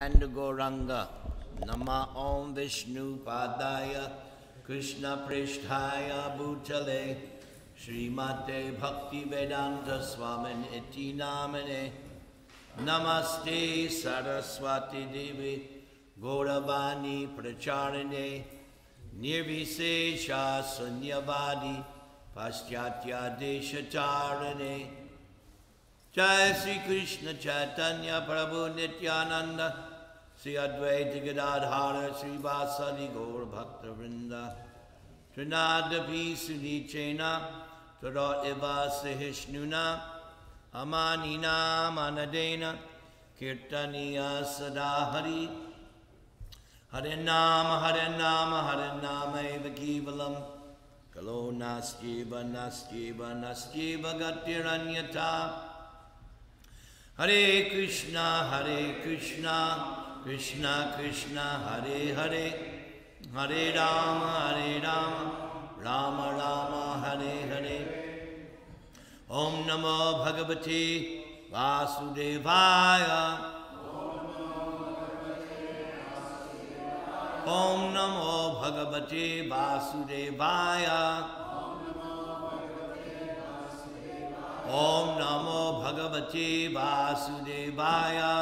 and Goranga. Nama Om Vishnu Padaya Krishna Pristhaya Bhutale Srimate Bhakti Vedanta Swamin Iti Namane Namaste Saraswati Devi Gauravani Pracharine Nirvisesha Sunyavadi Paschatya Deshatarane Jai Sri Krishna Chaitanya Prabhu Nityananda Sri Advaita Gadadhara Sri Vasadi Gaur Bhakta Vrinda Trinadapi Sunichena Tara Eva Sahishnuna Amanina Manadena Kirtaniya Sadahari Harinama Harinama Harinama Eva Kivalam Kalo Nastyeva Nastyeva Nastyeva Gatiranyata Hare Krishna Krishna Krishna Hare Hare Hare Rama Rama Rama Hare Hare Om Namo Bhagavate Vasudevaya Om Namo Bhagavate Vasudevaya Om Namo Bhagavate Vasudevaya.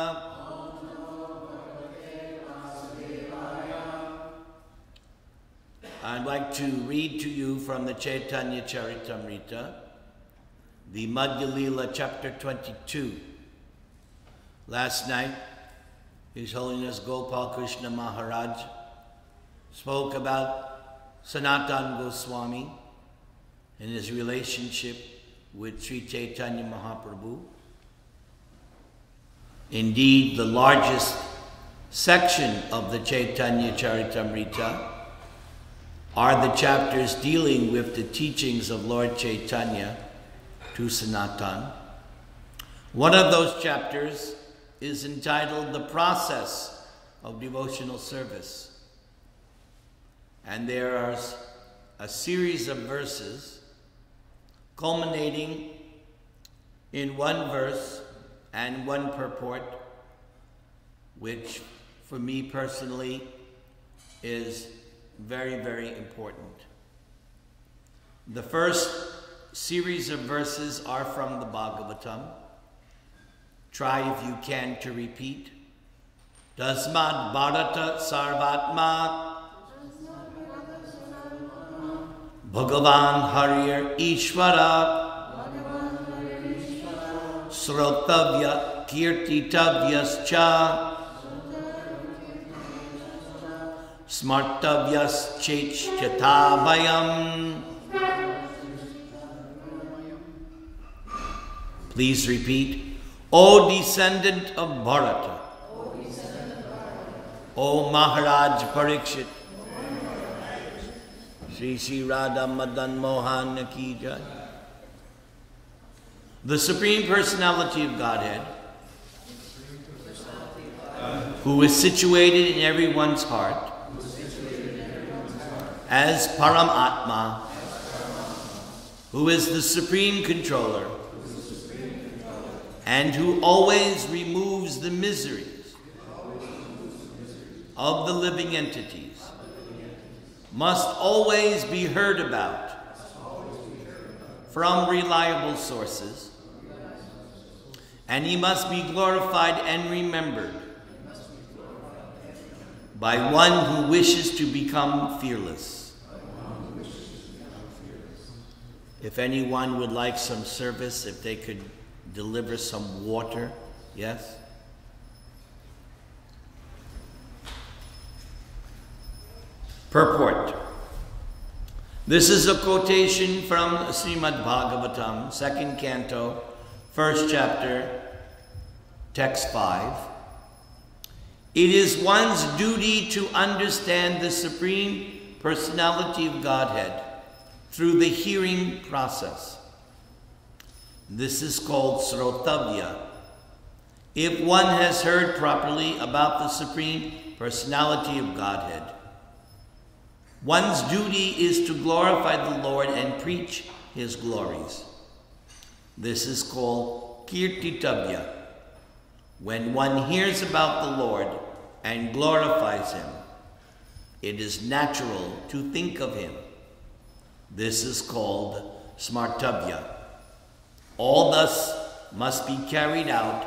I'd like to read to you from the Chaitanya Charitamrita, the Madhya Lila chapter 22. Last night, His Holiness Gopal Krishna Maharaj spoke about Sanatana Goswami and his relationship with Sri Chaitanya Mahaprabhu. Indeed, the largest section of the Chaitanya Charitamrita are the chapters dealing with the teachings of Lord Chaitanya to Sanatan. One of those chapters is entitled The Process of Devotional Service. And there are a series of verses culminating in one verse and one purport, which for me personally is very, very important. The first series of verses are from the Bhagavatam. Try if you can to repeat. Tasmad Bharata Sarvatma Bhagavan Harir Ishvara Srotavya Kirtitavyascha Smartavyas Chechtatavayam. Please repeat. O descendant of Bharata, O Maharaj Parikshit, Sri Sri Radha Madan Mohan Ki Jai. The Supreme Personality of Godhead, who is situated in everyone's heart as Paramatma, who is the Supreme Controller and who always removes the miseries of the living entities, must always be heard about from reliable sources, and he must be glorified and remembered by one who wishes to become fearless. If anyone would like some service, if they could deliver some water, yes? Purport. This is a quotation from Srimad Bhagavatam, 2nd canto, 1st chapter, text 5. It is one's duty to understand the Supreme Personality of Godhead through the hearing process. This is called Srotavya. If one has heard properly about the Supreme Personality of Godhead, one's duty is to glorify the Lord and preach His glories. This is called Kirtitavya. When one hears about the Lord, and glorifies him, it is natural to think of him. This is called smartavya. All thus must be carried out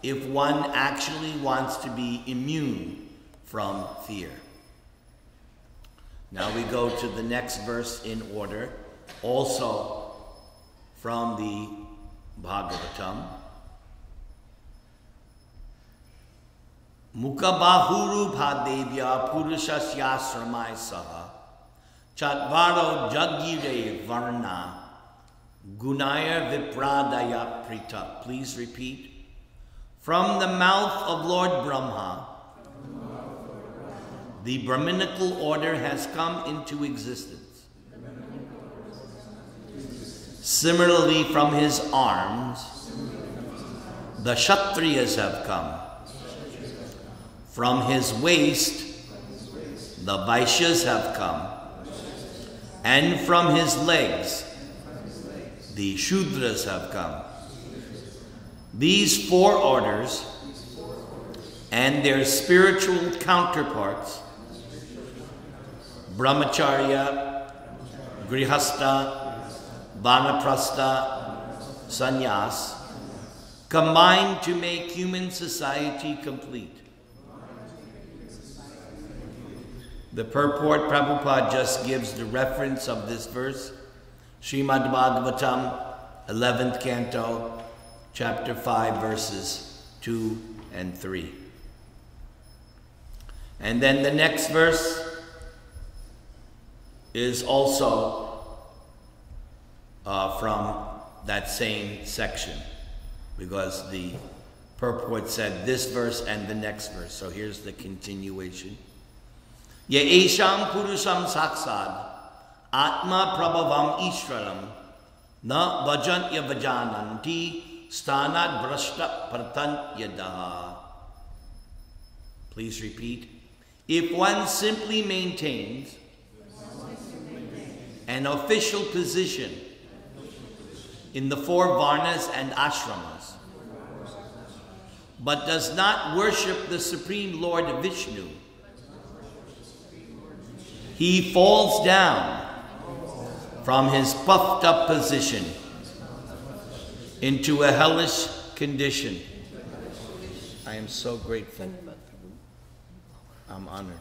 if one actually wants to be immune from fear. Now we go to the next verse in order, also from the Bhagavatam. Mukabahuru bhadevya purushasya saha chatvaro jagire varna gunaya vipradaya prita. Please repeat. From the mouth of Lord Brahma, the Brahminical order has come into existence. Similarly, from his arms, the Kshatriyas have come. From his waist, the Vaishyas have come. And from his legs, the Shudras have come. These four orders and their spiritual counterparts, Brahmacharya, Grihastha, Vanaprastha, Sannyas, combine to make human society complete. The purport Prabhupada just gives the reference of this verse, Srimad Bhagavatam, 11th canto, chapter 5, verses 2 and 3. And then the next verse is also from that same section, because the purport said this verse and the next verse. So here's the continuation. Ye esham purusham saksad atma prabhavam ishwaram na vajantya vajananti stanat brashta pratanyadaha. Please repeat. If one simply maintains an official position in the four varnas and ashramas, but does not worship the Supreme Lord Vishnu, he falls down from his puffed up position into a hellish condition. I am so grateful. I'm honored.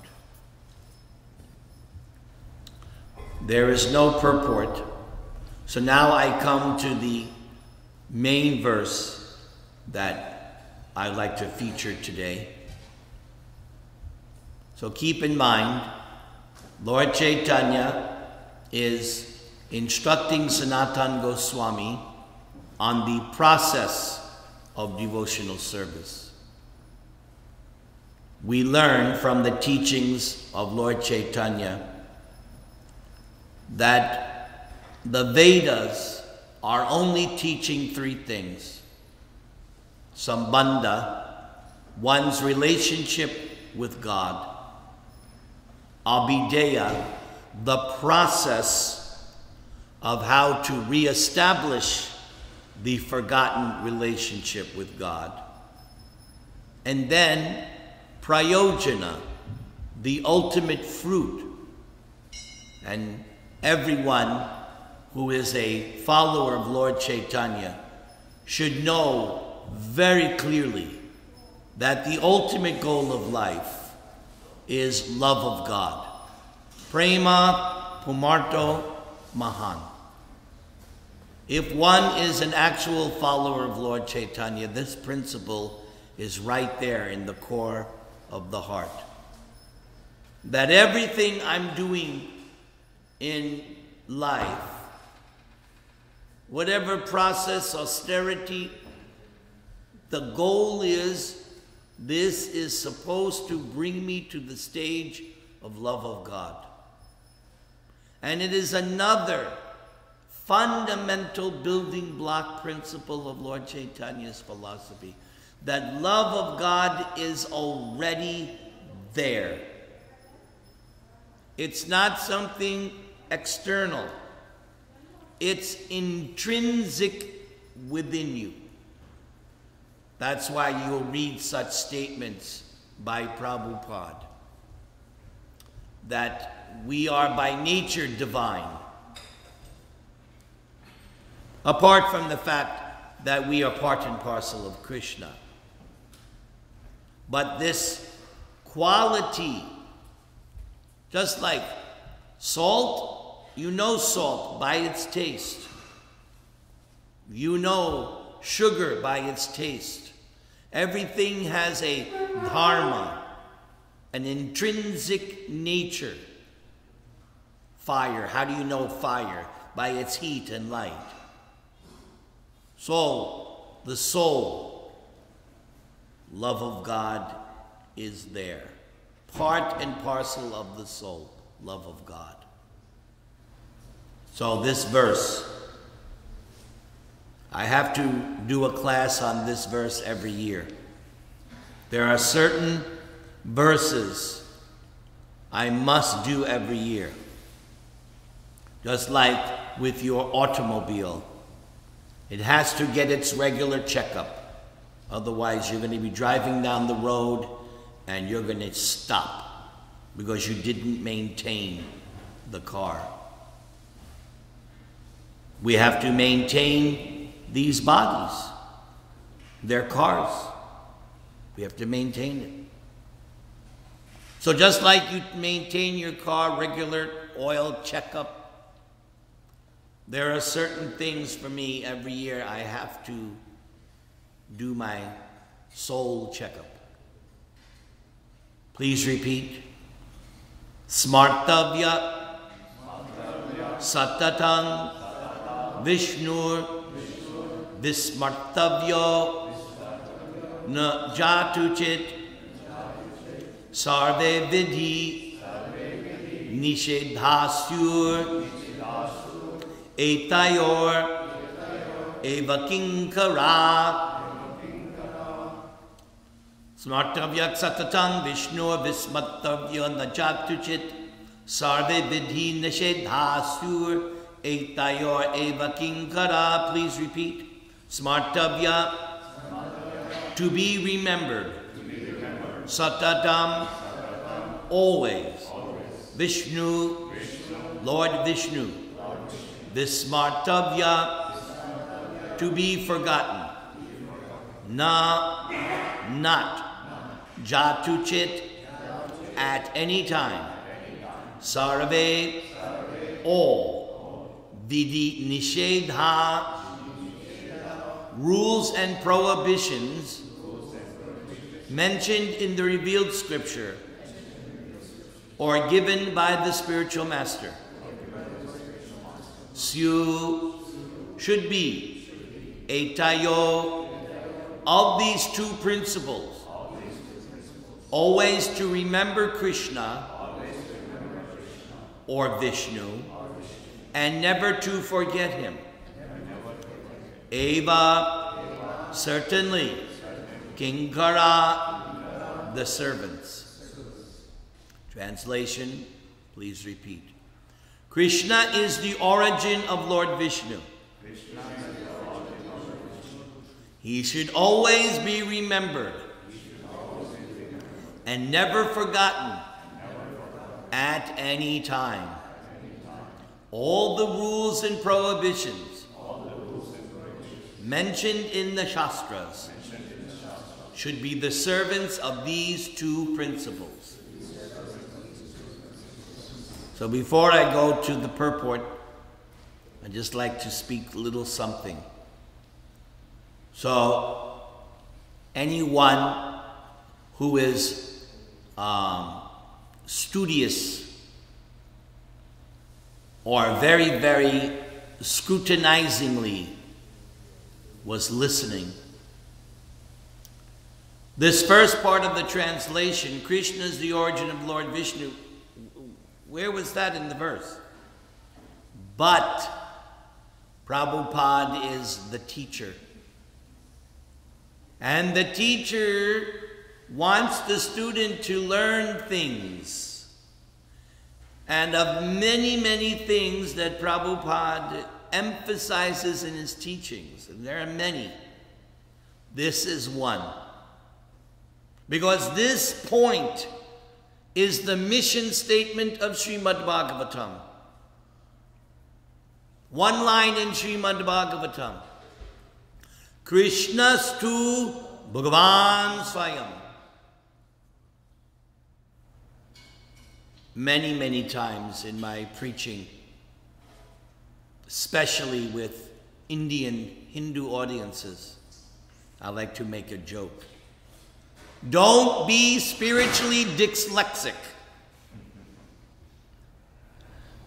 There is no purport. So now I come to the main verse that I'd like to feature today. So keep in mind, Lord Chaitanya is instructing Sanatana Goswami on the process of devotional service. We learn from the teachings of Lord Chaitanya that the Vedas are only teaching three things: Sambandha, one's relationship with God; Abhideya, the process of how to reestablish the forgotten relationship with God; and then Prayojana, the ultimate fruit. And everyone who is a follower of Lord Chaitanya should know very clearly that the ultimate goal of life is love of God. Prema Pumarto Mahan. If one is an actual follower of Lord Chaitanya, this principle is right there in the core of the heart. That everything I'm doing in life, whatever process, austerity, the goal is, this is supposed to bring me to the stage of love of God. And it is another fundamental building block principle of Lord Chaitanya's philosophy, that love of God is already there. It's not something external. It's intrinsic within you. That's why you'll read such statements by Prabhupada, that we are by nature divine, apart from the fact that we are part and parcel of Krishna. But this quality, just like salt, you know salt by its taste. You know sugar by its taste. Everything has a dharma, an intrinsic nature. Fire, how do you know fire? By its heat and light. Soul, the soul, love of God is there. Part and parcel of the soul, love of God. So this verse, I have to do a class on this verse every year. There are certain verses I must do every year. Just like with your automobile. It has to get its regular checkup. Otherwise, you're going to be driving down the road and you're going to stop because you didn't maintain the car. We have to maintain these bodies. They're cars. We have to maintain it. So just like you maintain your car, regular oil checkup, there are certain things for me every year I have to do my soul checkup. Please repeat. Smartavya Satatang Vishnur Vismartavyo Na Jatuchit Sarve Vidhi Nishedhasyur Etayor Eva Kinkara Smartavyak Satatang Vishnu Vismatavya Najatuchit Sarve Vidhi Nishedhasur Etayor Eva Kinkara. Please repeat. Smartavya, to be remembered. Satatam, always. Vishnu, Lord Vishnu. Vismartavya, to be forgotten. Na, not. Jatuchit, at any time. Sarve, all. Vidhi nishedha, rules and prohibitions mentioned in the revealed scripture or given by the spiritual master. Syu, should be. Etayo, of these two principles, always to remember Krishna or Vishnu and never to forget him. Eva, certainly. Kinkara, the servants. Translation, please repeat. Krishna is the origin of Lord Vishnu. He should always be remembered and never forgotten at any time. All the rules and prohibitions mentioned in the Shastras should be the servants of these two principles. So before I go to the purport, I'd just like to speak a little something. So anyone who is studious or very, very scrutinizingly was listening. This first part of the translation, Krishna is the origin of Lord Vishnu, where was that in the verse? But Prabhupada is the teacher. And the teacher wants the student to learn things. And of many, many things that Prabhupada emphasizes in his teachings, and there are many, this is one. Because this point is the mission statement of Srimad Bhagavatam. One line in Srimad Bhagavatam. Krishnastu Bhagavan Swayam. Many, many times in my preaching, especially with Indian Hindu audiences, I like to make a joke. Don't be spiritually dyslexic.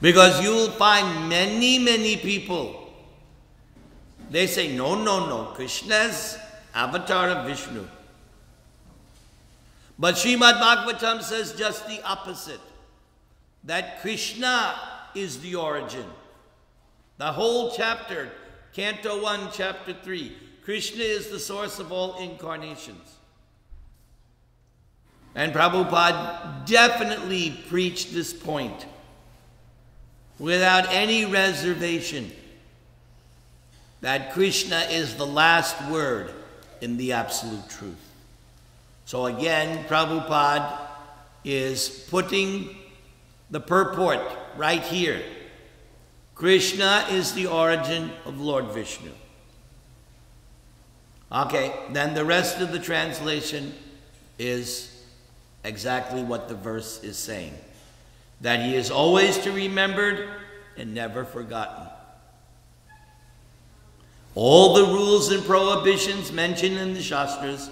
Because you'll find many, many people, they say, no, Krishna's avatar of Vishnu. But Srimad Bhagavatam says just the opposite. That Krishna is the origin. The whole chapter, Canto 1, Chapter 3, Krishna is the source of all incarnations. And Prabhupada definitely preached this point without any reservation, that Krishna is the last word in the absolute truth. So again, Prabhupada is putting the purport right here. Krishna is the origin of Lord Vishnu. Okay, then the rest of the translation is exactly what the verse is saying. That he is always to be remembered and never forgotten. All the rules and prohibitions mentioned in the Shastras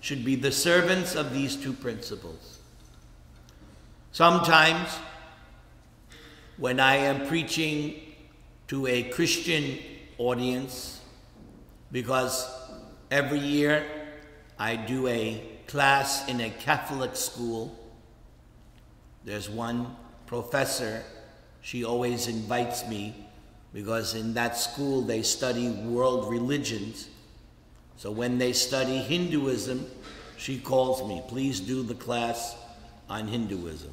should be the servants of these two principles. Sometimes, when I am preaching to a Christian audience, because every year I do a class in a Catholic school, there's one professor, she always invites me, because in that school they study world religions. So when they study Hinduism, she calls me, please do the class on Hinduism.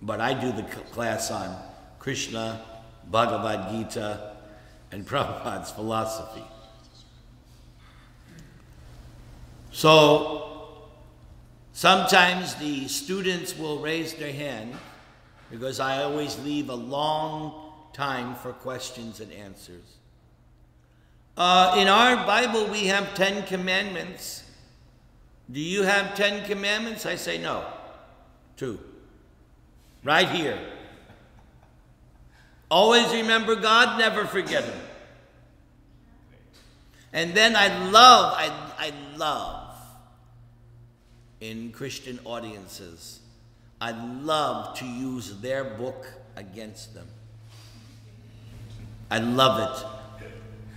But I do the class on Krishna, Bhagavad Gita, and Prabhupada's philosophy. So sometimes the students will raise their hand, because I always leave a long time for questions and answers. In our Bible, we have 10 commandments. Do you have 10 commandments? I say no. 2. Right here. Always remember God, never forget Him. And then I love in Christian audiences, I love to use their book against them. I love it.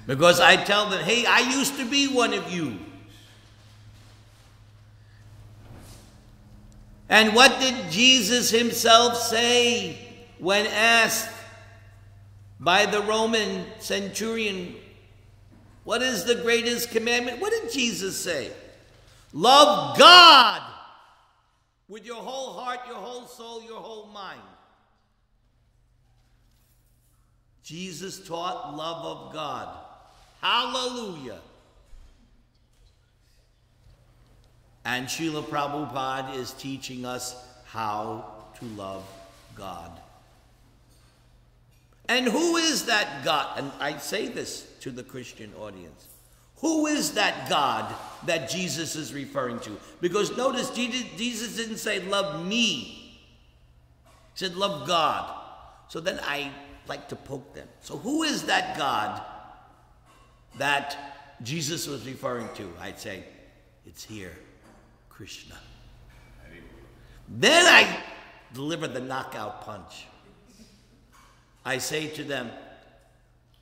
Because I tell them, hey, I used to be one of you. And what did Jesus himself say when asked by the Roman centurion, what is the greatest commandment? What did Jesus say? Love God with your whole heart, your whole soul, your whole mind. Jesus taught love of God. Hallelujah. And Srila Prabhupada is teaching us how to love God. And who is that God? And I say this to the Christian audience. Who is that God that Jesus is referring to? Because notice, Jesus didn't say, love me. He said, love God. So then I like to poke them. So who is that God that Jesus was referring to? I'd say, it's here, Krishna. Then I deliver the knockout punch. I say to them,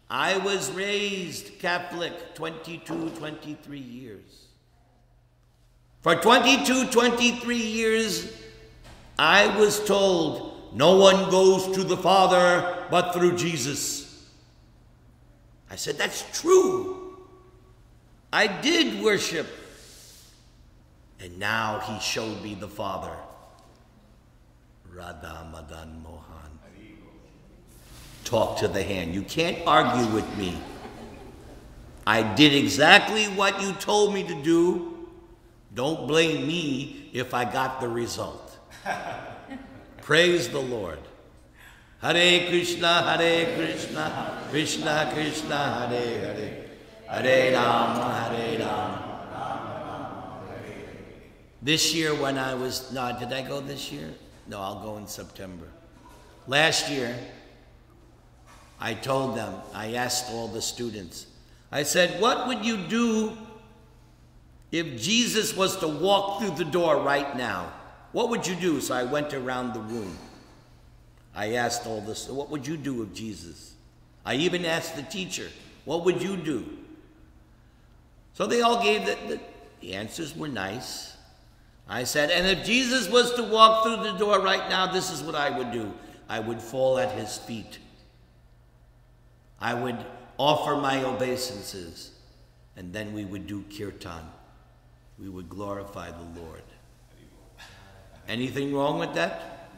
I was raised Catholic 22, 23 years. For 22, 23 years, I was told, no one goes to the Father but through Jesus. I said, that's true. I did worship. And now he showed me the Father. Radha Madan Mohan. Talk to the hand. You can't argue with me. I did exactly what you told me to do. Don't blame me if I got the result. Praise the Lord. Hare Krishna, Krishna Krishna, Hare Hare, Hare Rama, Hare Rama. This year when I was, no, did I go this year? No, I'll go in September. Last year, I told them, I asked all the students, I said, what would you do if Jesus was to walk through the door right now? What would you do? So I went around the room. I asked all this, what would you do if Jesus? I even asked the teacher, what would you do? So they all gave the answers were nice. I said, and if Jesus was to walk through the door right now, this is what I would do. I would fall at his feet. I would offer my obeisances, and then we would do kirtan. We would glorify the Lord. Anything wrong with that?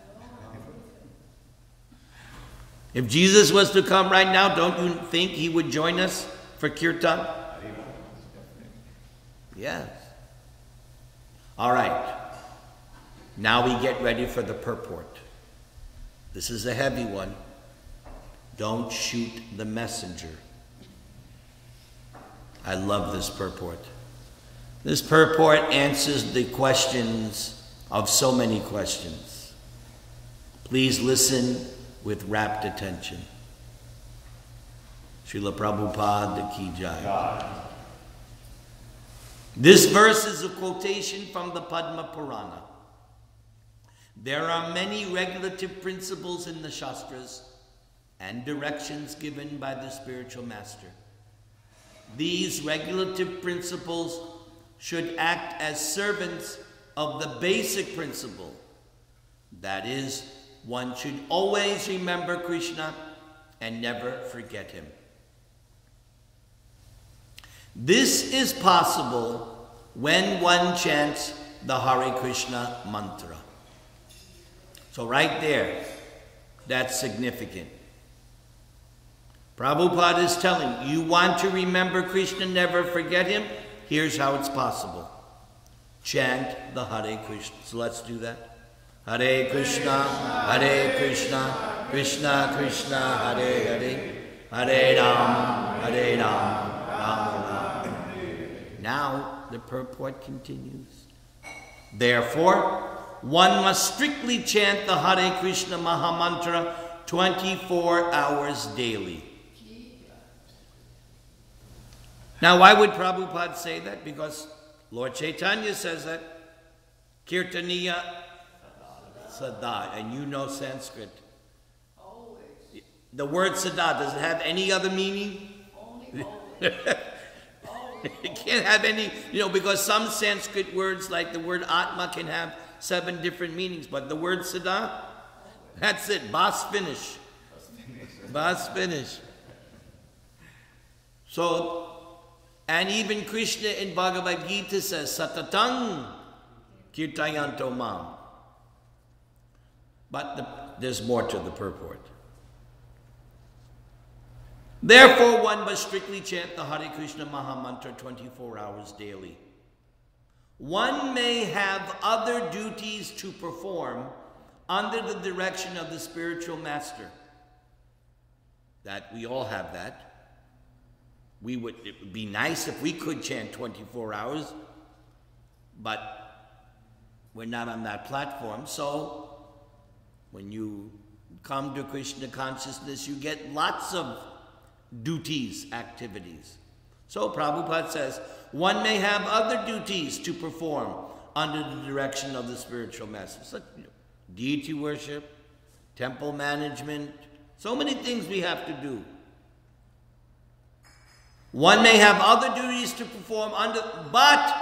If Jesus was to come right now, don't you think he would join us for kirtan? Yes. All right. Now we get ready for the purport. This is a heavy one. Don't shoot the messenger. I love this purport. This purport answers the questions of so many questions. Please listen with rapt attention. Srila Prabhupada Ki Jai. This verse is a quotation from the Padma Purana. There are many regulative principles in the Shastras and directions given by the spiritual master. These regulative principles should act as servants of the basic principle. That is, one should always remember Krishna and never forget him. This is possible when one chants the Hare Krishna mantra. So right there, that's significant. Prabhupada is telling you, want to remember Krishna, never forget him? Here's how it's possible. Chant the Hare Krishna. So let's do that. Hare Krishna, Krishna Krishna, Hare Hare, Hare Rama, Hare Rama, Rama Rama. Now the purport continues. Therefore, one must strictly chant the Hare Krishna Mahamantra 24 hours daily. Now, why would Prabhupada say that? Because Lord Chaitanya says that. Kirtaniya Sada, and you know Sanskrit. Always. The word Sada, does it have any other meaning? Only always. It can't have any, because some Sanskrit words like the word Atma can have 7 different meanings, but the word Sada, that's it. Bas finish. Bas finish. So, and even Krishna in Bhagavad Gita says, Satatang Kirtayanto Mam. But there's more to the purport. Therefore, one must strictly chant the Hare Krishna Mahamantra 24 hours daily. One may have other duties to perform under the direction of the spiritual master. That we all have that. It would be nice if we could chant 24 hours, but we're not on that platform. So when you come to Krishna consciousness, you get lots of duties, activities. So Prabhupada says, one may have other duties to perform under the direction of the spiritual master. Such, deity worship, temple management, so many things we have to do. One may have other duties to perform but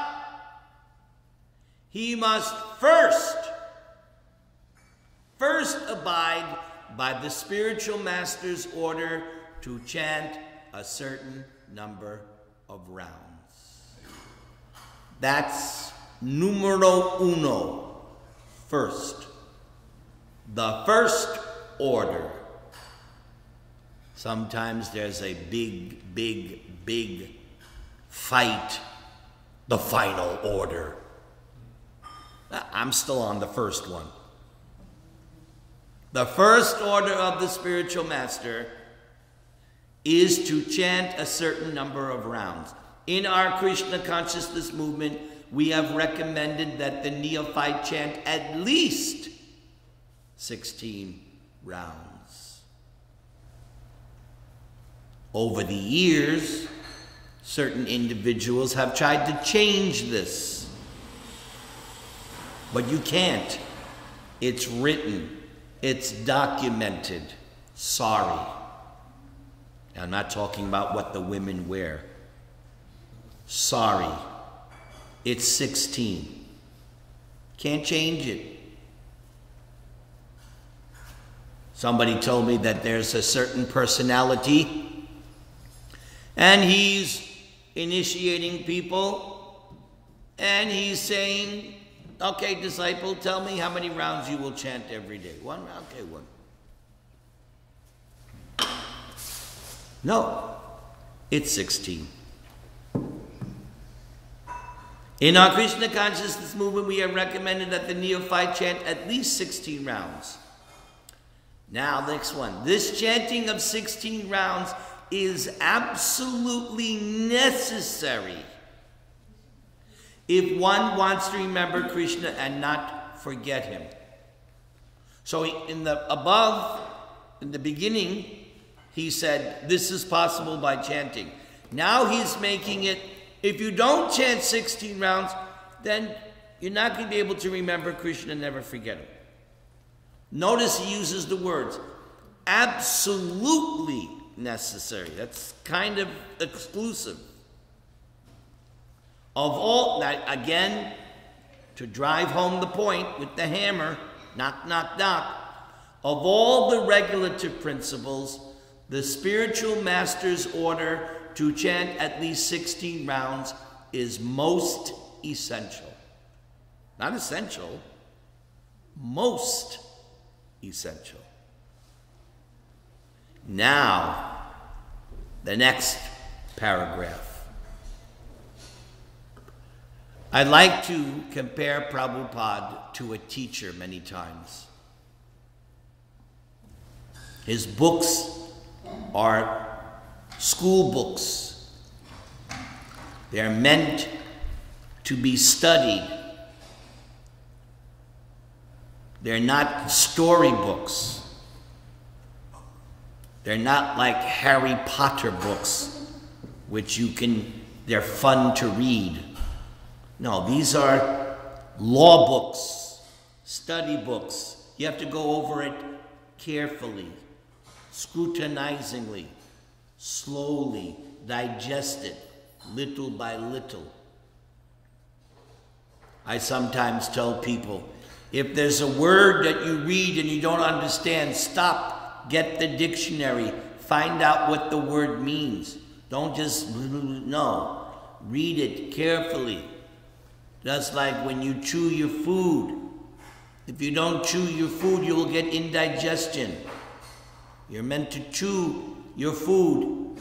he must first abide by the spiritual master's order to chant a certain number of rounds. That's numero uno, first. The first order. Sometimes there's a big fight, the final order. I'm still on the first one. The first order of the spiritual master is to chant a certain number of rounds. In our Krishna consciousness movement, we have recommended that the neophyte chant at least 16 rounds. Over the years, certain individuals have tried to change this. But you can't. It's written. It's documented. Sorry. I'm not talking about what the women wear. Sorry. It's 16. Can't change it. Somebody told me that there's a certain personality and he's initiating people and he's saying, okay, disciple, tell me how many rounds you will chant every day. One round? Okay, one. No, it's 16. In our Krishna consciousness movement, we have recommended that the neophyte chant at least 16 rounds. Now, next one. This chanting of 16 rounds is absolutely necessary if one wants to remember Krishna and not forget him. So in the beginning, he said, this is possible by chanting. Now he's making it, if you don't chant 16 rounds, then you're not going to be able to remember Krishna and never forget him. Notice he uses the words, absolutely necessary. That's kind of exclusive. Of all, now again, to drive home the point with the hammer, knock, knock, knock, of all the regulative principles, the spiritual master's order to chant at least 16 rounds is most essential. Not essential, most essential. Now, the next paragraph. I like to compare Prabhupada to a teacher many times. His books are school books. They're meant to be studied. They're not storybooks. They're not like Harry Potter books, which they're fun to read. No, these are law books, study books. You have to go over it carefully, scrutinizingly, slowly, digest it, little by little. I sometimes tell people, if there's a word that you read and you don't understand, stop, get the dictionary, find out what the word means. Don't just, no, read it carefully. Just like when you chew your food. If you don't chew your food, you will get indigestion. You're meant to chew your food.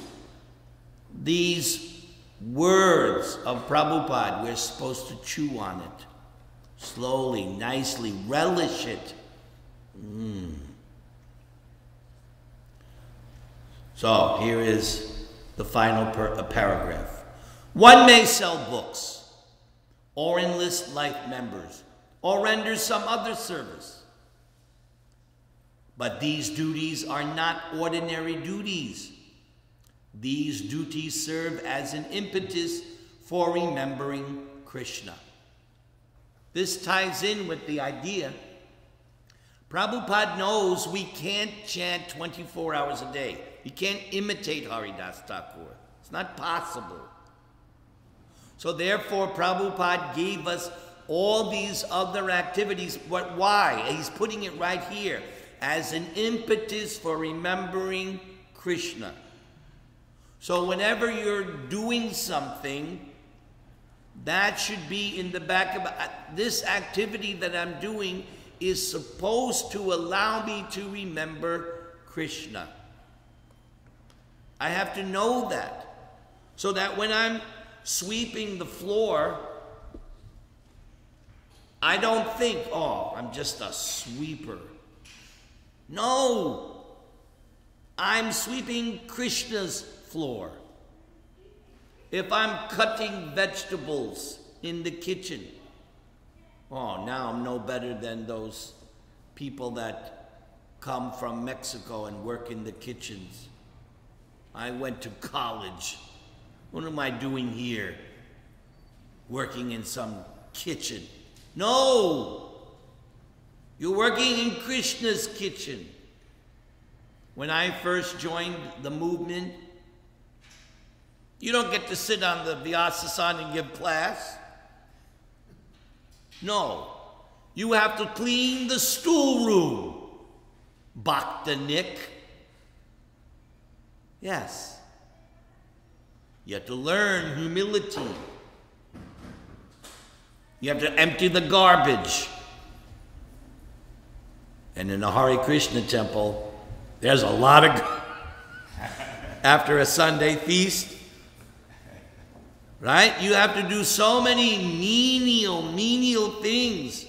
These words of Prabhupada, we're supposed to chew on it. Slowly, nicely, relish it. So, here is the final paragraph. One may sell books, or enlist life members, or render some other service. But these duties are not ordinary duties. These duties serve as an impetus for remembering Krishna. This ties in with the idea. Prabhupada knows we can't chant 24 hours a day. You can't imitate Haridas Thakur. It's not possible. So therefore, Prabhupada gave us all these other activities. But why? He's putting it right here as an impetus for remembering Krishna. So whenever you're doing something, that should be in the back of this activity that I'm doing is supposed to allow me to remember Krishna. I have to know that, so that when I'm sweeping the floor, I don't think, oh, I'm just a sweeper. No, I'm sweeping Krishna's floor. If I'm cutting vegetables in the kitchen, oh, now I'm no better than those people that come from Mexico and work in the kitchens. I went to college. What am I doing here? Working in some kitchen. No! You're working in Krishna's kitchen. When I first joined the movement, you don't get to sit on the Vyasasana and give class. No. You have to clean the stool room. Bhakta Nick. Yes. You have to learn humility. You have to empty the garbage. And in the Hare Krishna temple, there's a lot of after a Sunday feast, right? You have to do so many menial things.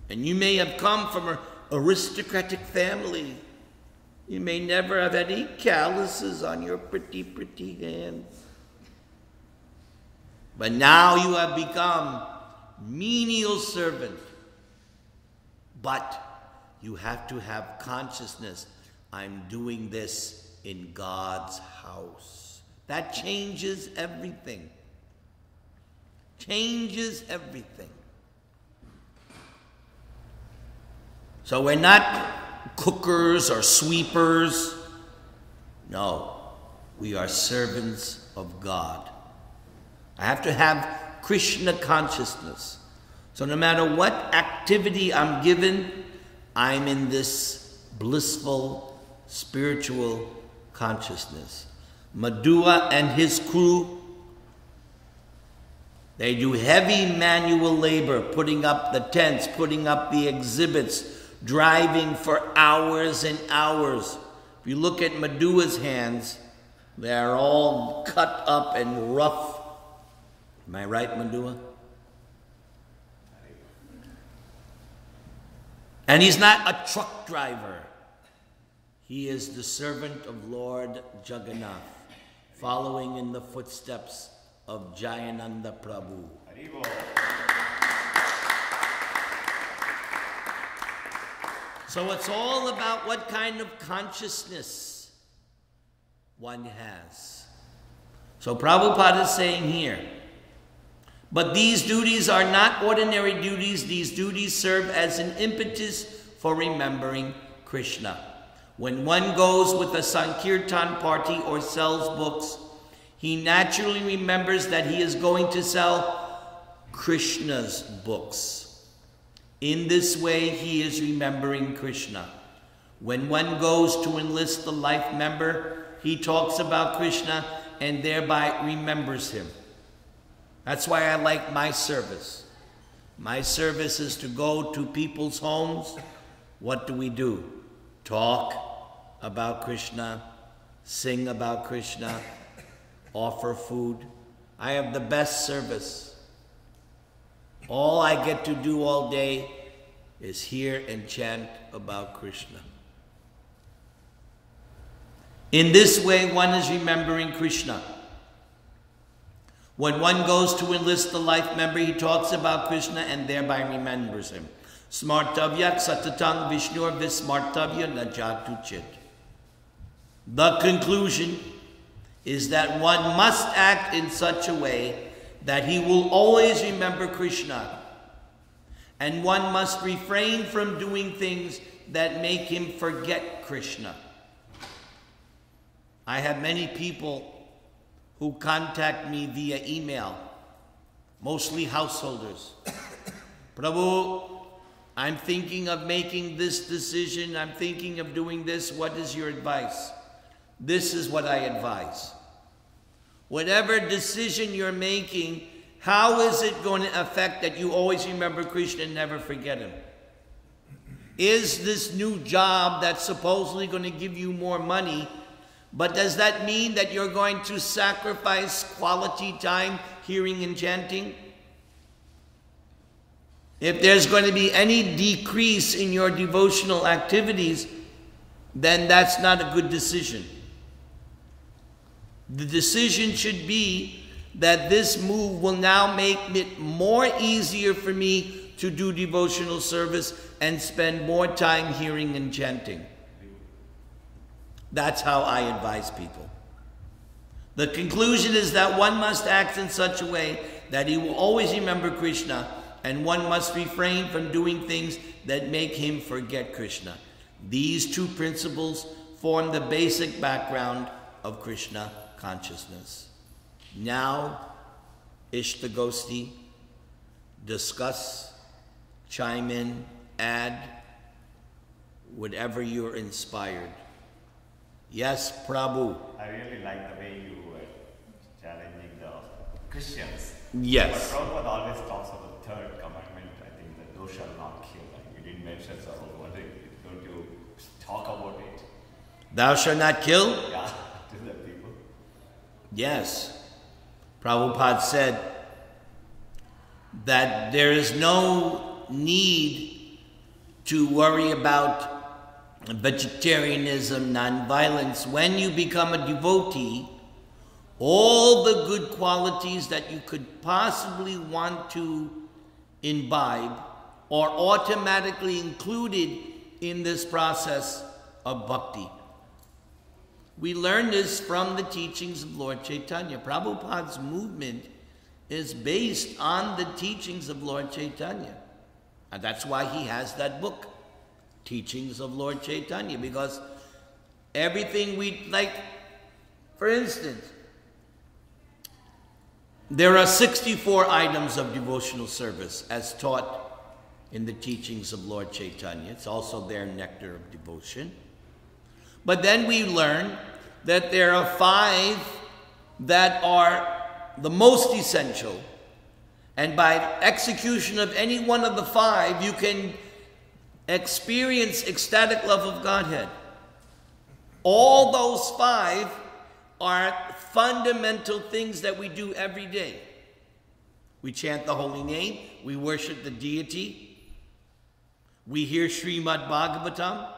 And you may have come from an aristocratic family. You may never have any calluses on your pretty hands. But now you have become menial servant. But you have to have consciousness. I'm doing this in God's house. That changes everything. Changes everything. So we're not cookers or sweepers. No, we are servants of God. I have to have Krishna consciousness. So no matter what activity I'm given, I'm in this blissful, spiritual consciousness. Madhua and his crew, they do heavy manual labor, putting up the tents, putting up the exhibits, driving for hours and hours. If you look at Madhua's hands, they are all cut up and rough. Am I right, Madhua? And he's not a truck driver. He is the servant of Lord Jagannath, following in the footsteps of Jayananda Prabhu. So it's all about what kind of consciousness one has. So Prabhupada is saying here, but these duties are not ordinary duties. These duties serve as an impetus for remembering Krishna. When one goes with a Sankirtan party or sells books, he naturally remembers that he is going to sell Krishna's books. In this way, he is remembering Krishna. When one goes to enlist the life member, he talks about Krishna and thereby remembers him. That's why I like my service. My service is to go to people's homes. What do? Talk about Krishna, sing about Krishna, offer food. I have the best service. All I get to do all day is hear and chant about Krishna. In this way, one is remembering Krishna. When one goes to enlist the life member, he talks about Krishna and thereby remembers him. Smartavyak satatang vishnur vismartavya najatu chit. The conclusion is that one must act in such a way that he will always remember Krishna. And one must refrain from doing things that make him forget Krishna. I have many people who contact me via email, mostly householders. Prabhu, I'm thinking of making this decision. I'm thinking of doing this. What is your advice? This is what I advise. Whatever decision you're making, how is it going to affect that you always remember Krishna and never forget him? Is this new job that's supposedly going to give you more money, but does that mean that you're going to sacrifice quality time hearing and chanting? If there's going to be any decrease in your devotional activities, then that's not a good decision. The decision should be that this move will now make it more easier for me to do devotional service and spend more time hearing and chanting. That's how I advise people. The conclusion is that one must act in such a way that he will always remember Krishna, and one must refrain from doing things that make him forget Krishna. These two principles form the basic background of Krishna consciousness. Now, Ishtagosti, discuss, chime in, add, whatever you're inspired. Yes, Prabhu. I really like the way you were challenging the Christians. Yes. But Prabhupada always talks about the third commandment, I think, that thou shalt not kill. You didn't mention, so I was wondering, don't you talk about it? Thou shalt not kill? Yeah, to the people. Yes. Prabhupada said that there is no need to worry about vegetarianism, non-violence. When you become a devotee, all the good qualities that you could possibly want to imbibe are automatically included in this process of bhakti. We learn this from the teachings of Lord Chaitanya. Prabhupada's movement is based on the teachings of Lord Chaitanya. And that's why he has that book, Teachings of Lord Chaitanya, because everything we like, for instance, there are 64 items of devotional service as taught in the teachings of Lord Chaitanya. It's also their nectar of devotion. But then we learn that there are 5 that are the most essential. And by execution of any one of the 5, you can experience ecstatic love of Godhead. All those 5 are fundamental things that we do every day. We chant the holy name, we worship the deity, we hear Srimad Bhagavatam.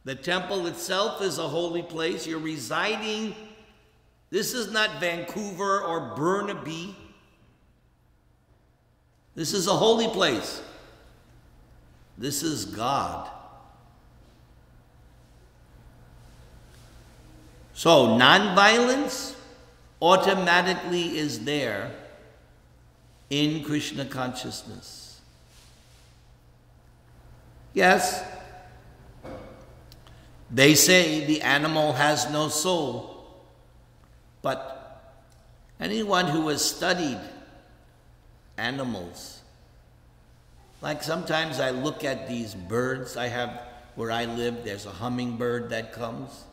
The temple itself is a holy place. You're residing. This is not Vancouver or Burnaby. This is a holy place. This is God. So non-violence automatically is there in Krishna consciousness. Yes, they say the animal has no soul, but anyone who has studied animals, like sometimes I look at these birds I have where I live, there's a hummingbird that comes.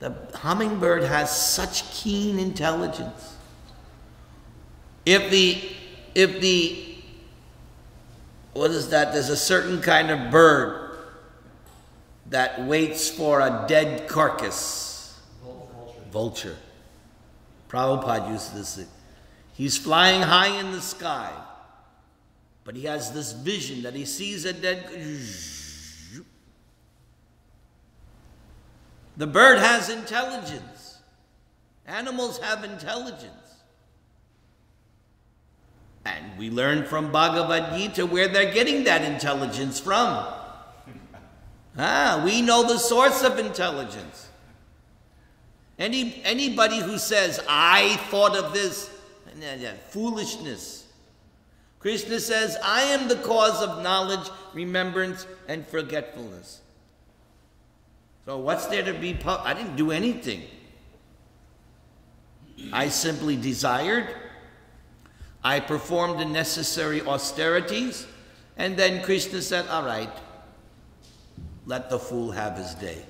The hummingbird has such keen intelligence. If the, what is that? There's a certain kind of bird that waits for a dead carcass. Vulture. Prabhupada used this. He's flying high in the sky, but he has this vision that he sees a dead. The bird has intelligence. Animals have intelligence. And we learn from Bhagavad Gita where they're getting that intelligence from. We know the source of intelligence. Anybody who says, I thought of this, foolishness. Krishna says, I am the cause of knowledge, remembrance, and forgetfulness. So what's there to be? I didn't do anything. I simply desired. I performed the necessary austerities. And then Krishna said, all right, let the fool have his day.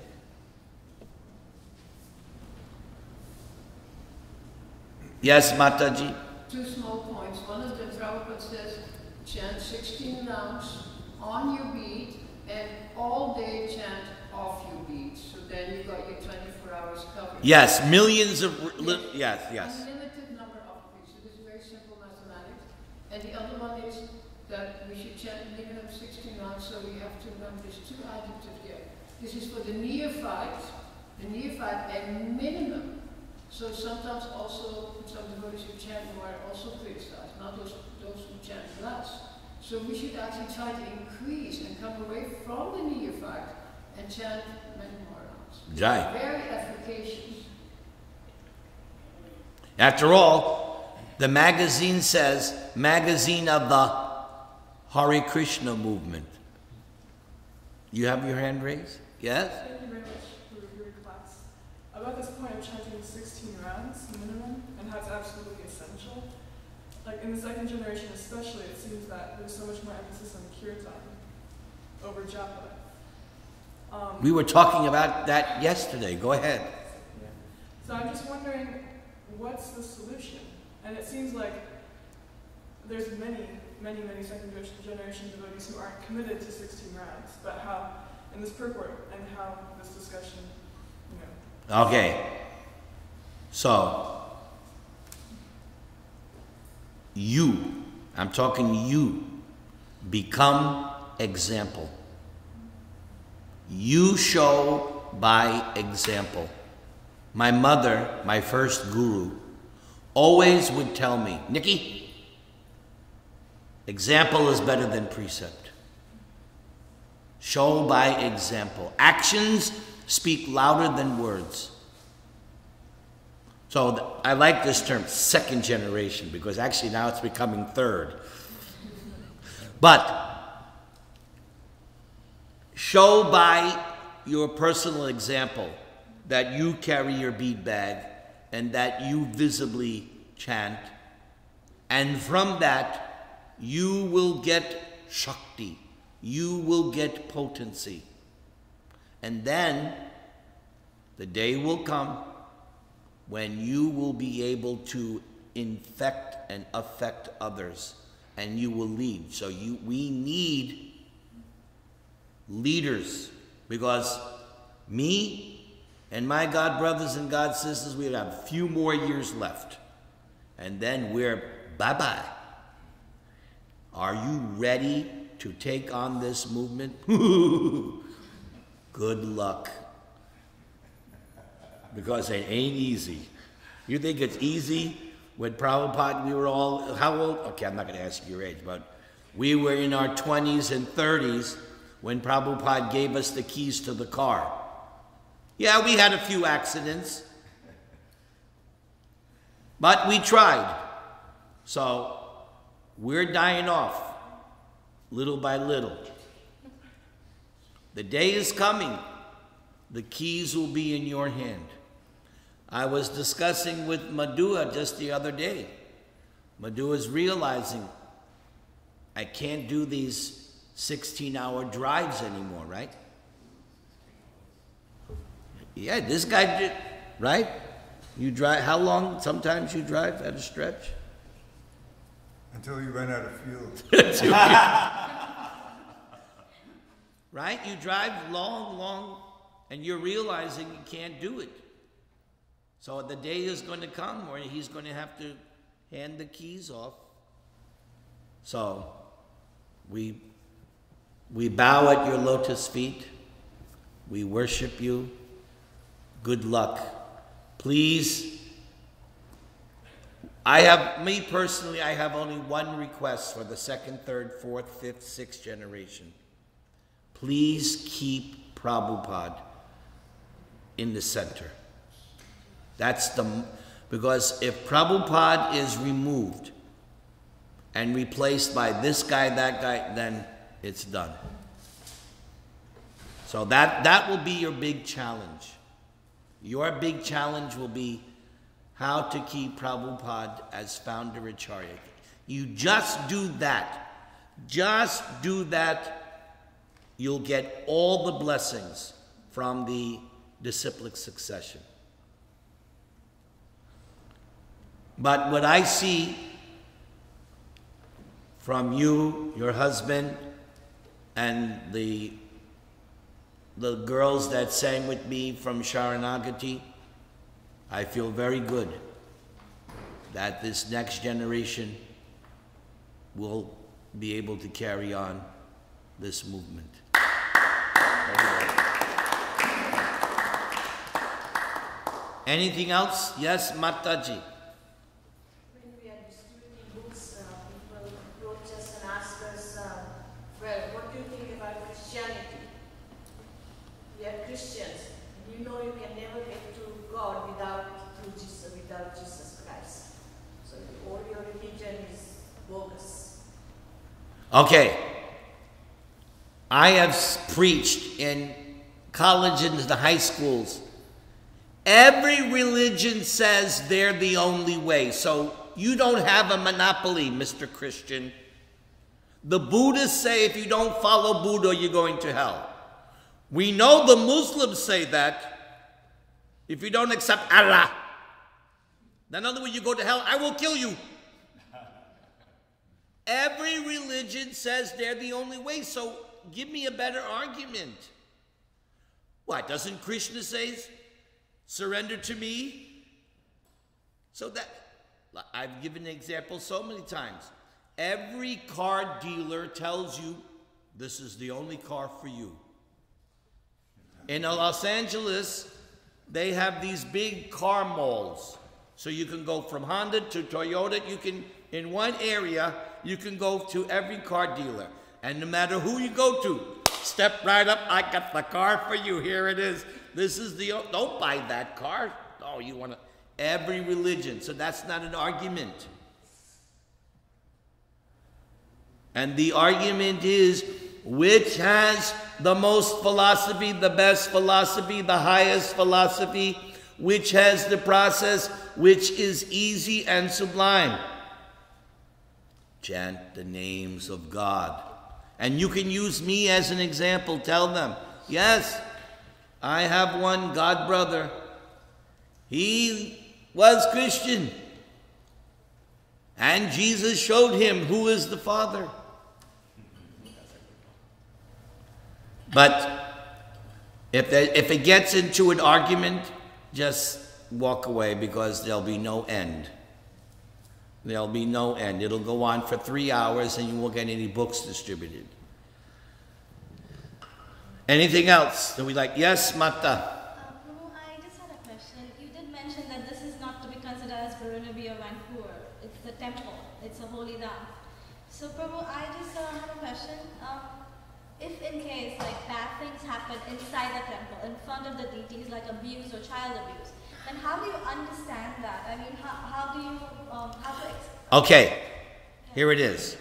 Yes, Mataji? 2 small points. One of them, Prabhupada says, chant 16 rounds on your beat and all day chant off your beat. So then you got your 24 hours covered. Yes, millions of, yes. Unlimited number of beats. So this is very simple mathematics. And the other one is that we should chant minimum 16 rounds, so we have to remember there's two adjectives there. This is for the neophyte a minimum. So sometimes also some devotees who chant more are also criticized, not those who chant less. So we should actually try to increase and come away from the neophyte and chant many more rounds. Jai. Very efficacious. After all, the magazine says, magazine of the Hare Krishna movement. You have your hand raised? Yes? Thank you very much for your class. About this point of chanting 16 rounds minimum and how it's absolutely essential. Like in the second generation especially, it seems that there's so much more emphasis on kirtan over japa. We were talking about that yesterday. Go ahead. Yeah. So I'm just wondering, what's the solution? And it seems like there's many second generation devotees who aren't committed to 16 rounds, but how, in this purport, and how this discussion, you know. Okay. So, I'm talking you, become example. You show by example. My mother, my first guru, always would tell me, Nikki, example is better than precept. Show by example. Actions speak louder than words. So I like this term, second generation, because actually now it's becoming third. But show by your personal example that you carry your bead bag and that you visibly chant. And from that, you will get Shakti. You will get potency. And then the day will come when you will be able to infect and affect others, and you will lead. So we need leaders, because me and my God brothers and God sisters, we have a few more years left, and then we're bye-bye. Are you ready to take on this movement? Good luck. Because it ain't easy. You think it's easy? With Prabhupada, we were all, how old? Okay, I'm not going to ask you your age, but we were in our 20s and 30s when Prabhupada gave us the keys to the car. Yeah, we had a few accidents, but we tried. So we're dying off, little by little. The day is coming. The keys will be in your hand. I was discussing with Madhua just the other day. Madhua's realizing I can't do these 16-hour drives anymore, right? Yeah, this guy did, right? You drive, how long sometimes you drive at a stretch? Until you run out of fuel. Right? You drive long, and you're realizing you can't do it. So the day is going to come where he's going to have to hand the keys off. So we bow at your lotus feet. We worship you. Good luck. Please, I have only one request for the second, third, fourth, fifth, sixth generation. Please keep Prabhupada in the center. Because if Prabhupada is removed and replaced by this guy, that guy, then it's done. So that will be your big challenge. Your big challenge will be how to keep Prabhupada as founder Acharya. You just do that. Just do that. You'll get all the blessings from the disciplic succession. But what I see from you, your husband, and the girls that sang with me from Sharanagati, I feel very good that this next generation we'll be able to carry on this movement. Anything else? Yes, Mataji. When we are distributing books, people approach us and ask us, well, what do you think about Christianity? We are Christians. You know you can never get to God without Jesus Christ. So all your religion is bogus. Okay. I have preached in colleges and the high schools. Every religion says they're the only way. So you don't have a monopoly, Mr. Christian. The Buddhists say if you don't follow Buddha, you're going to hell. We know the Muslims say that if you don't accept Allah, then in other words, you go to hell, I will kill you. Every religion says they're the only way, so give me a better argument. Why, doesn't Krishna say, surrender to me? So that, I've given an example so many times. Every car dealer tells you, this is the only car for you. In Los Angeles, they have these big car malls. So you can go from Honda to Toyota. You can, in one area, you can go to every car dealer. And no matter who you go to, step right up, I got the car for you, here it is. This is the, don't buy that car. Oh, you want to, every religion. So that's not an argument. And the argument is, which has the most philosophy, the best philosophy, the highest philosophy, which has the process which is easy and sublime. Chant the names of God. And you can use me as an example. Tell them, yes, I have one God brother. He was Christian. And Jesus showed him who is the Father. But if it gets into an argument, just walk away, because there'll be no end. There'll be no end. It'll go on for 3 hours and you won't get any books distributed. Anything else that we like? Yes, Mata. Prabhu, I just had a question. You did mention that this is not to be considered as Burnaby or Vancouver. It's the temple. It's a holy dam. So, Prabhu, I just have a question. If in case like bad things happen inside the temple, in front of the deities, like abuse or child abuse, then how do you understand that? I mean, how do you, how to... Okay, here it is.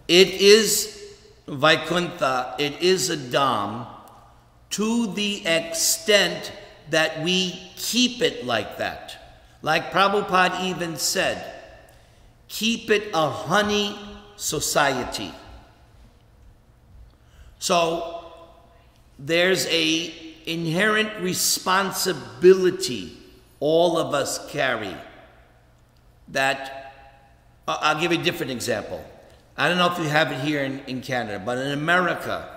It is Vaikuntha, it is a Dham, to the extent that we keep it like that. Like Prabhupada even said, keep it a honey society. So there's a inherent responsibility all of us carry that, I'll give a different example. I don't know if you have it here in Canada, but in America,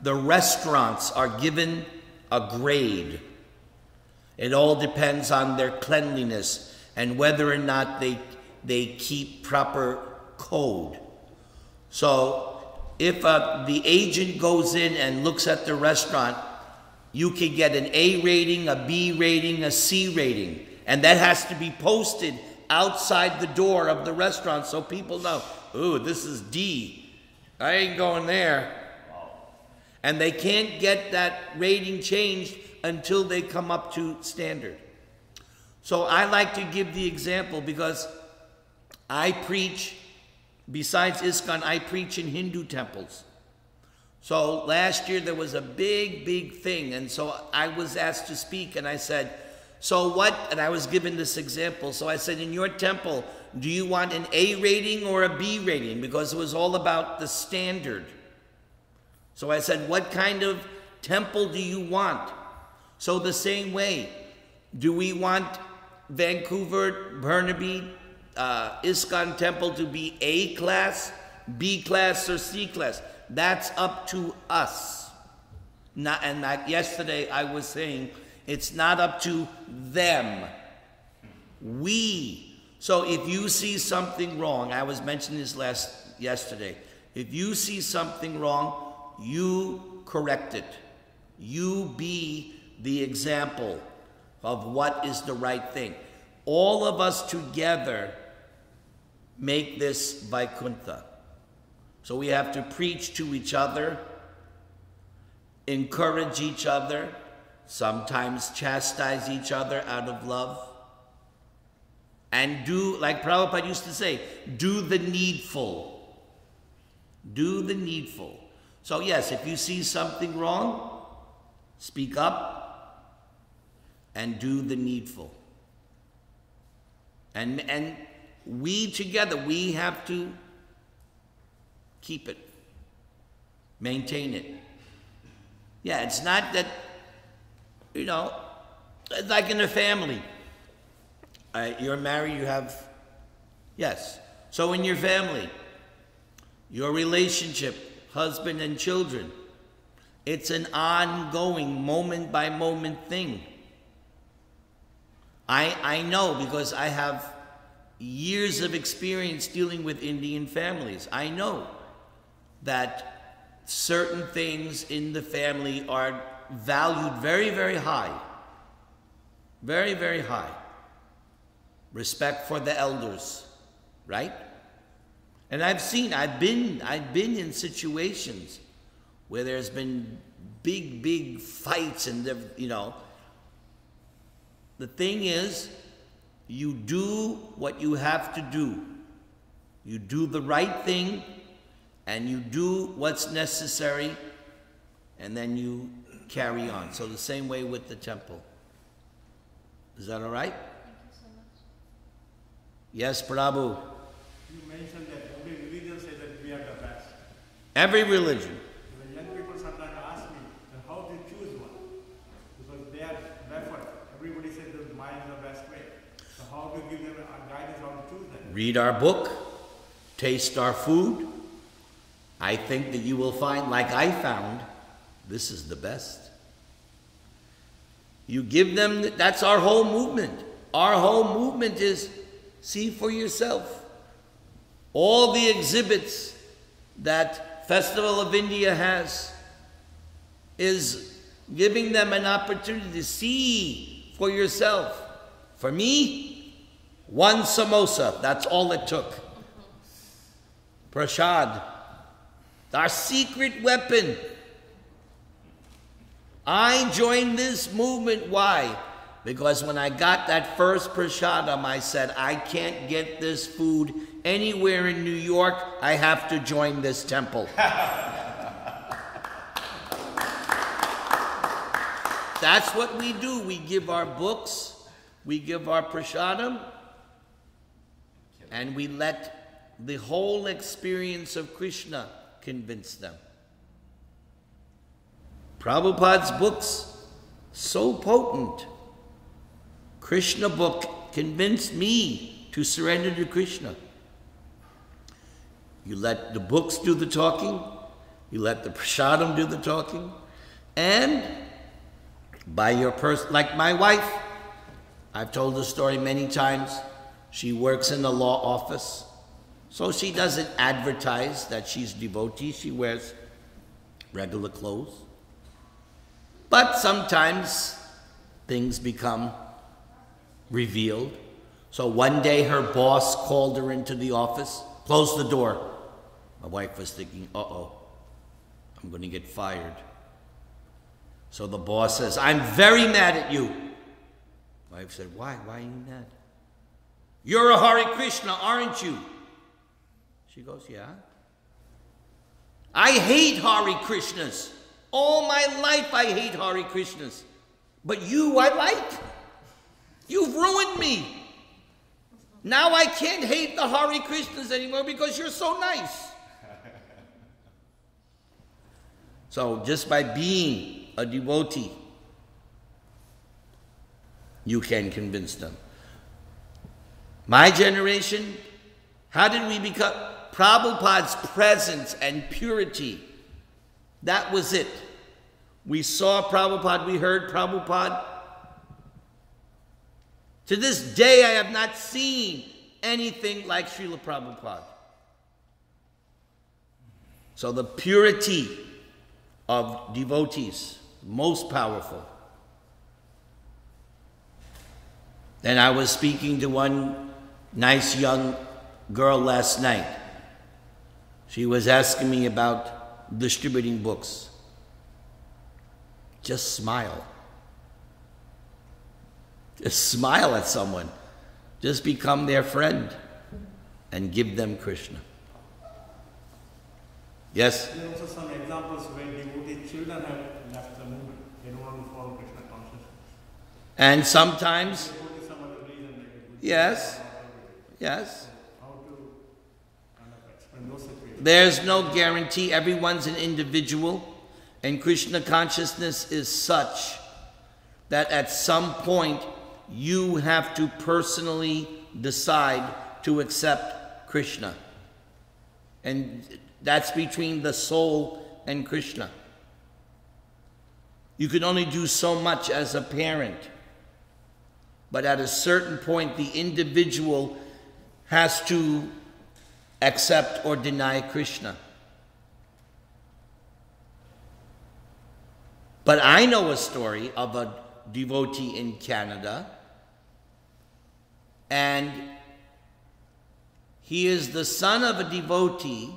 the restaurants are given a grade. It all depends on their cleanliness and whether or not they keep proper code. So if the agent goes in and looks at the restaurant, you can get an A rating, a B rating, a C rating. And that has to be posted outside the door of the restaurant so people know, ooh, this is D. I ain't going there. And they can't get that rating changed until they come up to standard. So I like to give the example because I preach, besides ISKCON, I preach in Hindu temples. So last year there was a big thing, and so I was asked to speak, and I said, so what, and I was given this example, so I said, in your temple, do you want an A rating or a B rating? Because it was all about the standard. So I said, what kind of temple do you want? So the same way, do we want Vancouver, Burnaby, ISKCON temple to be A class, B class, or C class? That's up to us. And like yesterday I was saying, it's not up to them. We So if you see something wrong, I was mentioning this yesterday. If you see something wrong, you correct it. You be the example of what is the right thing. All of us together make this Vaikuntha. So we have to preach to each other, encourage each other, sometimes chastise each other out of love, and do, like Prabhupada used to say, do the needful. Do the needful. So yes, if you see something wrong, speak up and do the needful. And we together, we have to keep it, maintain it. Yeah, it's not that, you know, like in a family. You're married, you have, yes. So in your family, your relationship, husband and children, it's an ongoing, moment by moment thing. I know because I have years of experience dealing with Indian families. I know that certain things in the family are valued very, very high. Very, very high. Respect for the elders, right? And I've been in situations where there's been big, big fights and, you know. The thing is, you do what you have to do. You do the right thing, and you do what's necessary, and then you carry on. So the same way with the temple. Is that all right? Thank you so much. Yes, Prabhu. You mentioned that every religion says that we are the best. Every religion. The young people sometimes ask me, how do you choose one? Because they are barefoot. Everybody says that mine is the best way. So how do you give them a guidance how to choose them? Read our book, taste our food. I think that you will find, like I found, this is the best. You give them, that's our whole movement. Our whole movement is see for yourself. All the exhibits that Festival of India has is giving them an opportunity to see for yourself. For me, one samosa, that's all it took. Prashad, our secret weapon. I joined this movement, why? Because when I got that first prasadam, I said, I can't get this food anywhere in New York, I have to join this temple. That's what we do. We give our books, we give our prasadam, and we let the whole experience of Krishna convince them. Prabhupada's books, so potent. Krishna book convinced me to surrender to Krishna. You let the books do the talking, you let the prasadam do the talking, and by your person, like my wife, I've told the story many times, she works in the law office, so she doesn't advertise that she's devotee, she wears regular clothes. But sometimes things become revealed. So one day her boss called her into the office, closed the door. My wife was thinking, uh-oh, I'm going to get fired. So the boss says, I'm very mad at you. My wife said, why? Why are you mad? You're a Hare Krishna, aren't you? She goes, yeah. I hate Hare Krishnas. All my life I hate Hare Krishnas. But you I like. You've ruined me. Now I can't hate the Hare Krishnas anymore because you're so nice. So just by being a devotee, you can convince them. My generation, how did we become? Prabhupada's presence and purity. That was it. We saw Prabhupada, we heard Prabhupada. To this day, I have not seen anything like Srila Prabhupada. So the purity of devotees, most powerful. And I was speaking to one nice young girl last night. She was asking me about distributing books. Just smile. Just smile at someone. Just become their friend and give them Krishna. Yes? There are also some examples where devotee children have left the movement. They don't want to follow Krishna consciousness. And sometimes, They go to some other reason. Like yes, yes. How to kind of explain those situations? There's no guarantee. Everyone's an individual. And Krishna consciousness is such that at some point you have to personally decide to accept Krishna. And that's between the soul and Krishna. You can only do so much as a parent. But at a certain point, the individual has to accept or deny Krishna. But I know a story of a devotee in Canada, and he is the son of a devotee,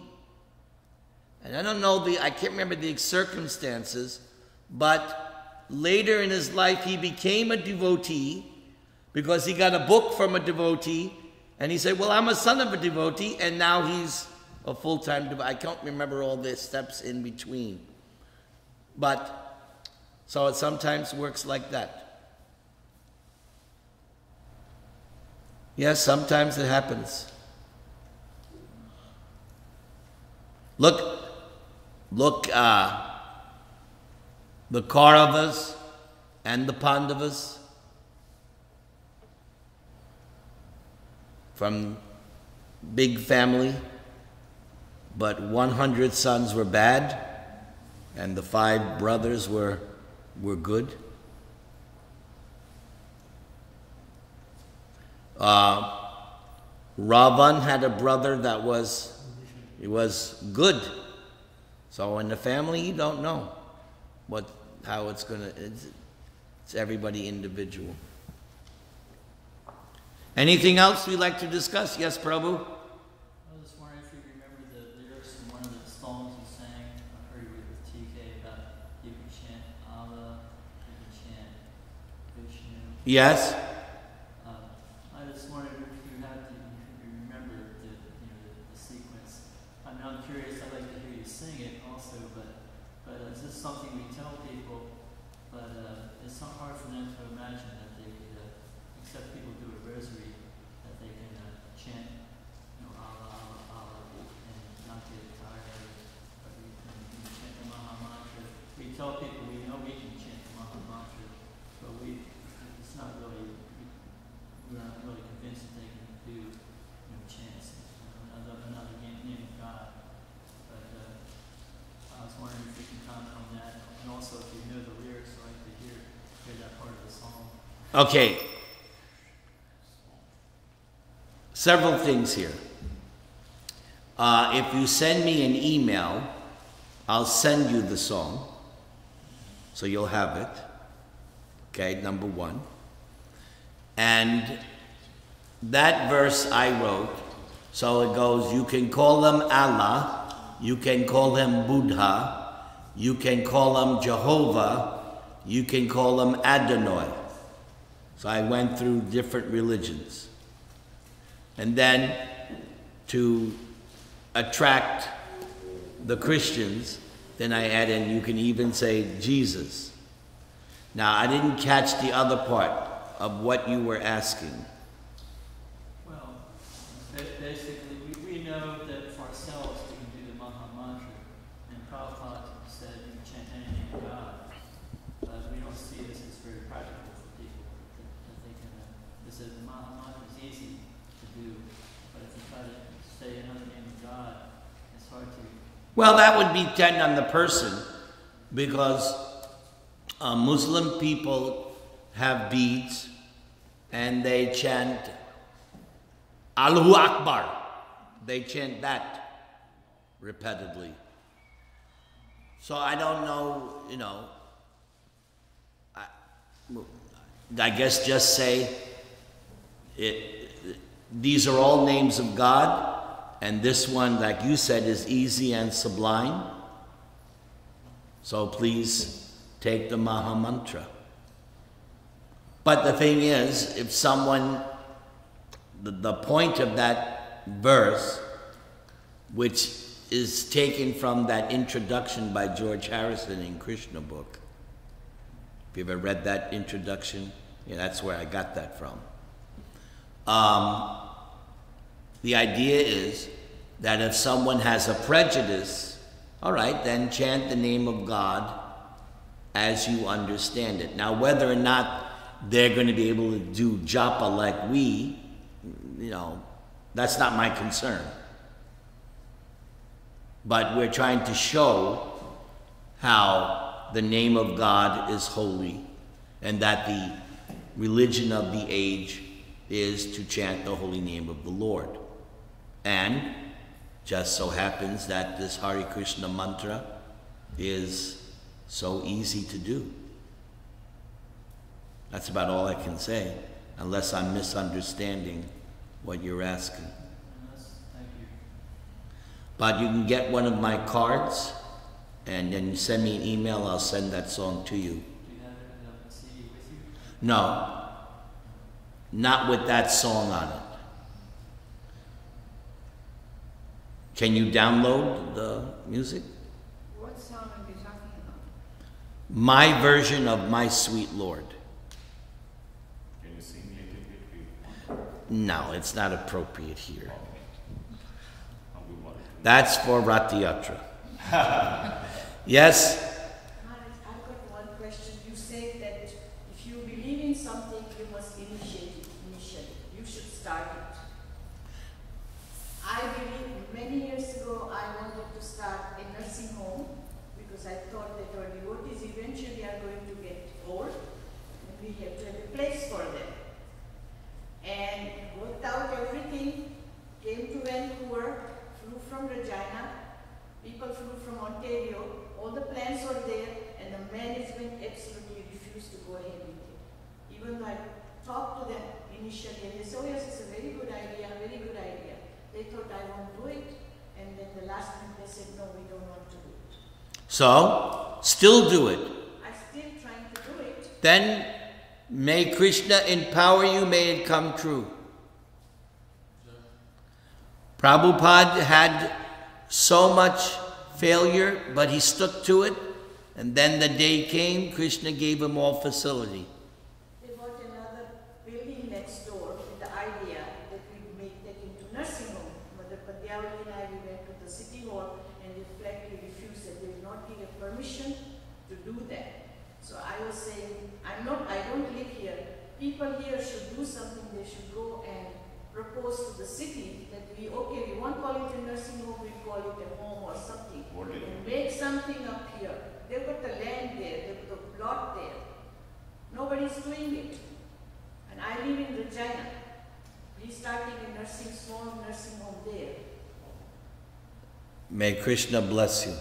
and I can't remember the circumstances, but later in his life he became a devotee because he got a book from a devotee, and he said, well, I'm a son of a devotee, and now he's a full-time devotee. I can't remember all the steps in between. But so it sometimes works like that. Yes, sometimes it happens. Look, the Kauravas and the Pandavas, from big family, but 100 sons were bad, and the 5 brothers were good. Ravan had a brother that was good. So in the family, you don't know how it's gonna. It's everybody individual. Anything else we'd like to discuss? Yes, Prabhu. I was just wondering if you remember the lyrics from one of the songs you sang. I heard it with TK about you can chant Allah, you can chant Vishnu. Yes. I just wondered if you remember the sequence. I mean, I'm curious. I'd like to hear you sing it also, but is this something we tell people? But it's not hard for them to imagine that they could, except people do a rosary, that they can chant, Allah, Allah, Allah, and not get tired of it. But we can chant the Maha Mantra. We tell people we know we can chant the Maha Mantra, but it's not really, we're not really convinced that they can do, chants, another name of God. But I was wondering if you can comment on that, and also if you know the lyrics, I'd like to hear that part of the song. Okay. Several things here. If you send me an email, I'll send you the song, so you'll have it. Okay, number 1. And that verse I wrote, so it goes, you can call them Allah, you can call them Buddha, you can call them Jehovah, you can call them Adonai. So I went through different religions. And then to attract the Christians, then I add in, you can even say Jesus. Now, I didn't catch the other part of what you were asking. Well, basically, we know that for ourselves we can do the Maha Mantra, and Prabhupada said you can chant any name of God, but we don't see this as very practical for people, that they can, this is the Maha Mantra is easy to do, but if you try to say another name of God, it's hard to. Well, that would depend on the person, because Muslim people have beads and they chant Allahu Akbar. They chant that repeatedly. So I don't know, you know, I guess just say these are all names of God, and this one, like you said, is easy and sublime. So please take the Maha Mantra. But the thing is, if someone, the point of that verse, which is taken from that introduction by George Harrison in Krishna book. If you ever read that introduction, yeah, that's where I got that from. The idea is that if someone has a prejudice, all right, then chant the name of God as you understand it. Now, whether or not they're going to be able to do japa like we, you know, that's not my concern. But we're trying to show how the name of God is holy and that the religion of the age is to chant the holy name of the Lord. And just so happens that this Hare Krishna mantra is so easy to do. That's about all I can say, unless I'm misunderstanding what you're asking. Thank you. But you can get one of my cards, and then you send me an email, I'll send that song to you. Do you have a CD with you? No, not with that song on it. Can you download the music? What song are you talking about? My version of My Sweet Lord. Can you sing a little bit? No, it's not appropriate here. We want to. That's for Ratiyatra. Yes? Maharaj, I've got one question. You said that if you believe in something, you must initiate it initially. You should start it. I believe many years ago I wanted to start a nursing home because I thought that our devotees eventually are going to get old and we have to have a place for them. And worked out everything, came to Vancouver, flew from Regina, people flew from Ontario, all the plans were there, and the management absolutely refused to go ahead with it. Even though I talked to them initially, and they said, oh yes, it's a very good idea, very good idea. They thought I won't do it, and then the last minute they said, no, we don't want to do it. So, still do it. I'm still trying to do it. Then, may Krishna empower you, may it come true. Prabhupada had so much failure, but he stuck to it, and then the day came, Krishna gave him all facility. They bought another building next door with the idea that we'd make that into nursing home. Mother Padyavali and I, we went to the city hall and they flatly refused that they did not give a permission to do that. So I was saying, I don't live here. People here should do something. They should go and propose to the city that we won't call it a nursing home, we call it a home or something. And make something up here. They've got the land there, they've got the plot there. Nobody's doing it. And I live in Regina. We're starting a small nursing home there. May Krishna bless you.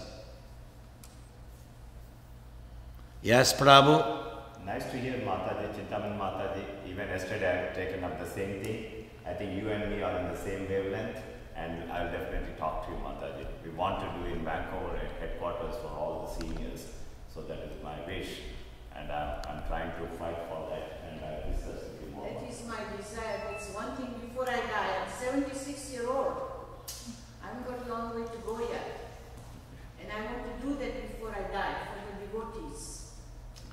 Yes, Prabhu? Nice to hear Mataji, Chintaman Mataji. Even yesterday I have taken up the same thing. I think you and me are in the same wavelength, and I'll definitely talk to you, Mataji. We want to do in Vancouver at headquarters for all the seniors, so that is my wish, and I'm trying to fight for that, and I'll discuss with you more. That is my desire. That's one thing before I die. I'm 76-year-old. I haven't got a long way to go yet. And I want to do that before I die for the devotees.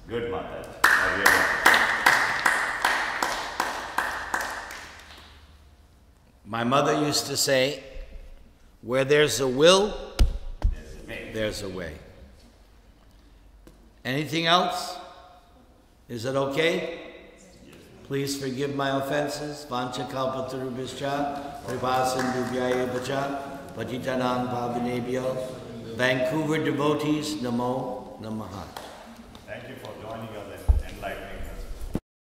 Good, Mataji. I really My mother used to say, where there's a will, there's a way. Anything else? Is it okay? Please forgive my offenses. Vancha kalpatarubhischa, pripasindubhyaya vacha, patitanam pavanebhyo. Vancouver devotees, namo namaha.